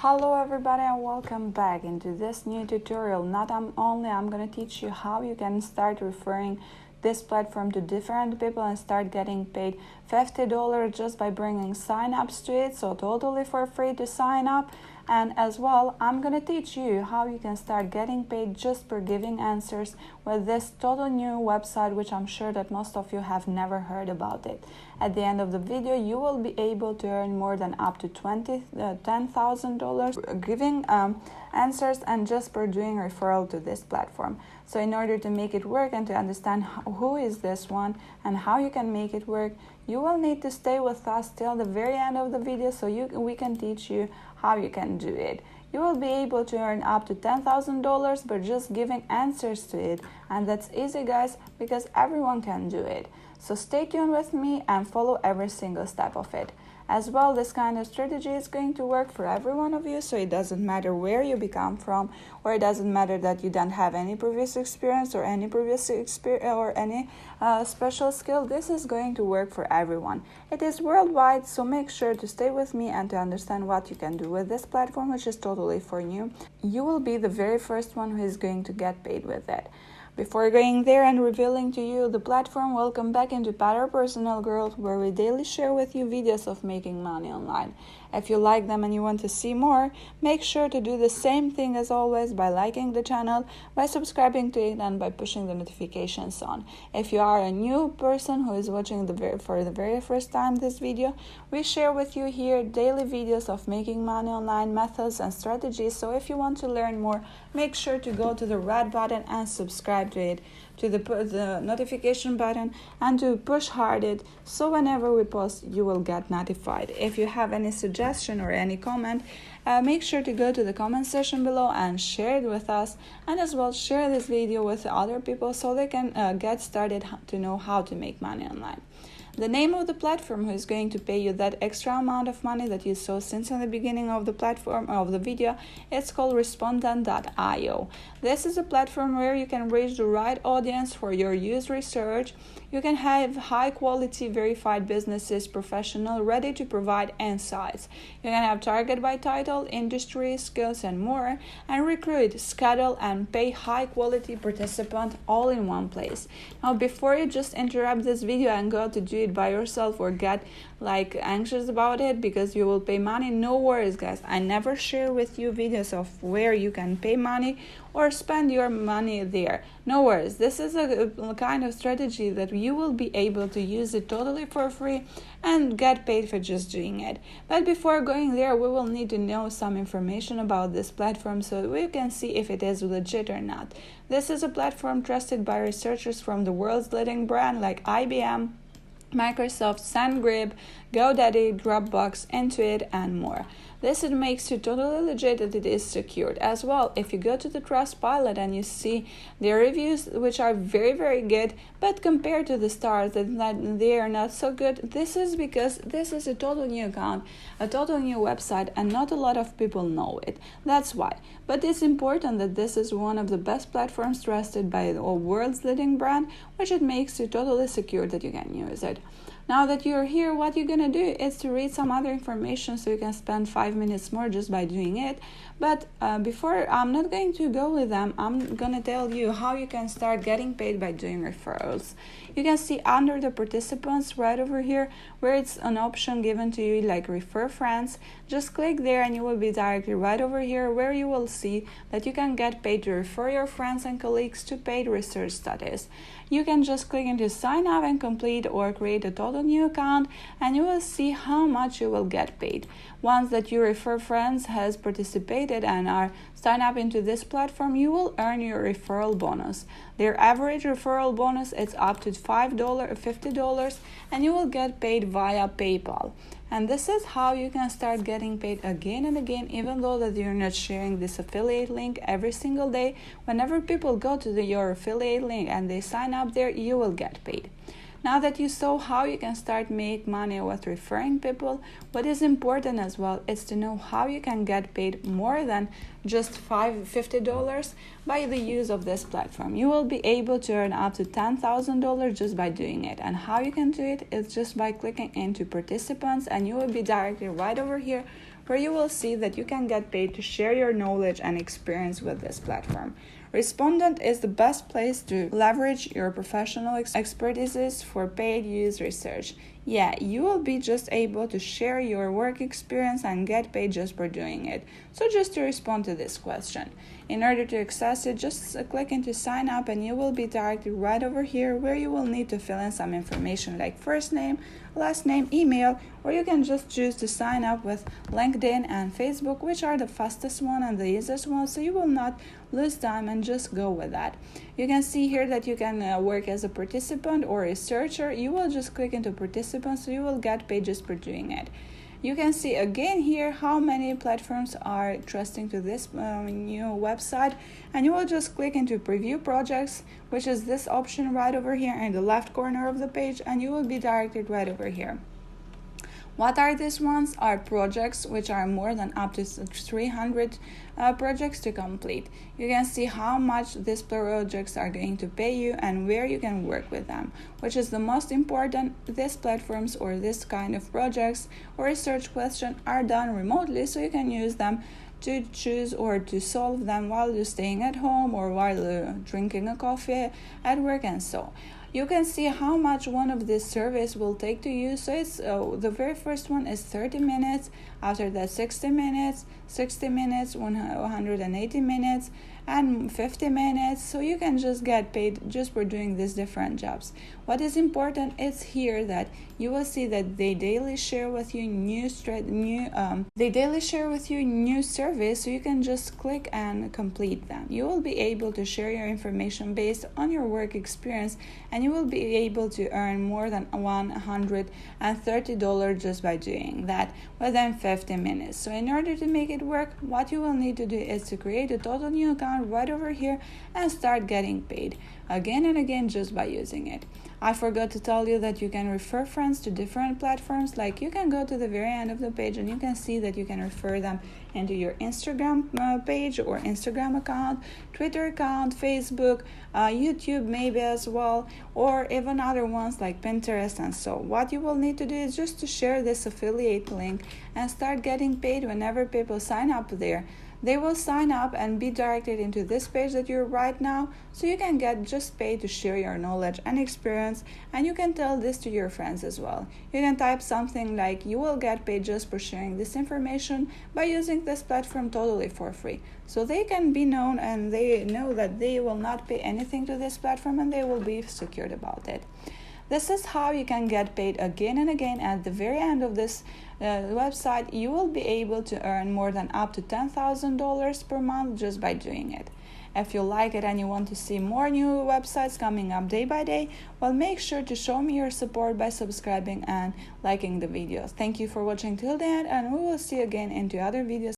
Hello everybody and welcome back into this new tutorial. Not only I'm going to teach you how you can start referring this platform to different people and start getting paid $50 just by bringing sign-ups to it, so totally for free to sign up. And as well, I'm going to teach you how you can start getting paid just for giving answers with this total new website, which I'm sure that most of you have never heard about it. At the end of the video, you will be able to earn more than up to $10,000 giving answers and just for doing referral to this platform. So in order to make it work and to understand who is this one and how you can make it work, you will need to stay with us till the very end of the video so we can teach you how you can do it. You will be able to earn up to $10,000 by just giving answers to it, and that's easy, guys, because everyone can do it. So stay tuned with me and follow every single step of it. As well, this kind of strategy is going to work for every one of you, so it doesn't matter where you become from, or it doesn't matter that you don't have any previous experience or any special skill. This is going to work for everyone. It is worldwide, so make sure to stay with me and to understand what you can do with this platform, which is totally for you. You will be the very first one who is going to get paid with it. Before going there and revealing to you the platform, welcome back into Better Personal Growth, where we daily share with you videos of making money online. If you like them and you want to see more, make sure to do the same thing as always by liking the channel, by subscribing to it, and by pushing the notifications on. If you are a new person who is watching for the very first time this video, we share with you here daily videos of making money online, methods and strategies. So if you want to learn more, make sure to go to the red button and subscribe to it, to the notification button, and to push hard it so whenever we post you will get notified. If you have any suggestion or any comment, make sure to go to the comment section below and share it with us, and as well share this video with other people so they can get started to know how to make money online. The name of the platform who is going to pay you that extra amount of money that you saw since in the beginning of the platform of the video, it's called Respondent.io. This is a platform where you can reach the right audience for your user research. You can have high quality verified businesses, professional, ready to provide insights. You can have target by title, industry, skills, and more, and recruit, schedule, and pay high quality participants all in one place. Now, before you just interrupt this video and go to do it by yourself or get anxious about it because you will pay money, no worries, guys. I never share with you videos of where you can pay money or spend your money there. No worries. This is a kind of strategy that you will be able to use it totally for free and get paid for just doing it. But before going there, we will need to know some information about this platform so we can see if it is legit or not. This is a platform trusted by researchers from the world's leading brand like IBM, Microsoft, SendGrid, GoDaddy, Dropbox, Intuit, and more. This makes you totally legit that it is secured. As well, if you go to the Trustpilot and you see their reviews, which are very, very good, but compared to the stars that they are not so good, this is because this is a total new account, a total new website, and not a lot of people know it. That's why. But it's important that this is one of the best platforms trusted by the world's leading brand, which it makes you totally secure that you can use it. Now that you're here, what you're gonna do is to read some other information so you can spend 5 minutes more just by doing it. But before, I'm not going to go with them. I'm gonna tell you how you can start getting paid by doing referrals. You can see under the participants right over here where it's an option given to you like refer friends. Just click there and you will be directly right over here where you will see that you can get paid to refer your friends and colleagues to paid research studies. You can just click into sign up and complete or create a total new account, and you will see how much you will get paid. Once that your refer friends has participated and are signed up into this platform, you will earn your referral bonus. Their average referral bonus is up to $50, and you will get paid via PayPal. And this is how you can start getting paid again and again, even though that you're not sharing this affiliate link every single day. Whenever people go to your affiliate link and they sign up there, you will get paid. Now that you saw how you can start make money with referring people, what is important as well is to know how you can get paid more than just $50 by the use of this platform. You will be able to earn up to $10,000 just by doing it. And how you can do it is just by clicking into participants, and you will be directly right over here where you will see that you can get paid to share your knowledge and experience with this platform. Respondent is the best place to leverage your professional expertise for paid use research. Yeah, you will be just able to share your work experience and get paid just for doing it. So just to respond to this question, in order to access it, just click into sign up and you will be directed right over here where you will need to fill in some information like first name, last name, email, or you can just choose to sign up with LinkedIn and Facebook, which are the fastest one and the easiest one, so you will not lose time and just go with that. You can see here that you can work as a participant or a researcher. You will just click into participant, so you will get paid just for doing it. You can see again here how many platforms are trusting to this new website, and you will just click into preview projects, which is this option right over here in the left corner of the page, and you will be directed right over here. What are these ones? Are projects which are more than up to 300 projects to complete. You can see how much these projects are going to pay you and where you can work with them, which is the most important. These platforms or this kind of projects or research questions are done remotely, so you can use them to choose or to solve them while you're staying at home or while you're drinking a coffee at work and so. You can see how much one of these surveys will take to you. So it's the very first one is 30 minutes, after that 60 minutes, 180 minutes, and 50 minutes. So you can just get paid just for doing these different jobs. What is important is here that you will see that they daily share with you new surveys, so you can just click and complete them. You will be able to share your information based on your work experience, and you will be able to earn more than $130 just by doing that within 50 minutes. So in order to make it work, what you will need to do is to create a total new account right over here and start getting paid again and again just by using it. I forgot to tell you that you can refer friends to different platforms. Like you can go to the very end of the page and you can see that you can refer them into your Instagram page or Instagram account, Twitter account, Facebook, YouTube maybe as well, or even other ones like Pinterest and so. What you will need to do is just to share this affiliate link and start getting paid whenever people sign up there. They will sign up and be directed into this page that you're right now, so you can get just paid to share your knowledge and experience, and you can tell this to your friends as well. You can type something like you will get paid just for sharing this information by using this platform totally for free, so they can be known and they know that they will not pay anything to this platform and they will be secured about it. This is how you can get paid again and again. At the very end of this website, you will be able to earn more than up to $10,000 per month just by doing it. If you like it and you want to see more new websites coming up day by day, well, make sure to show me your support by subscribing and liking the videos. Thank you for watching till the end, and we will see you again into other videos.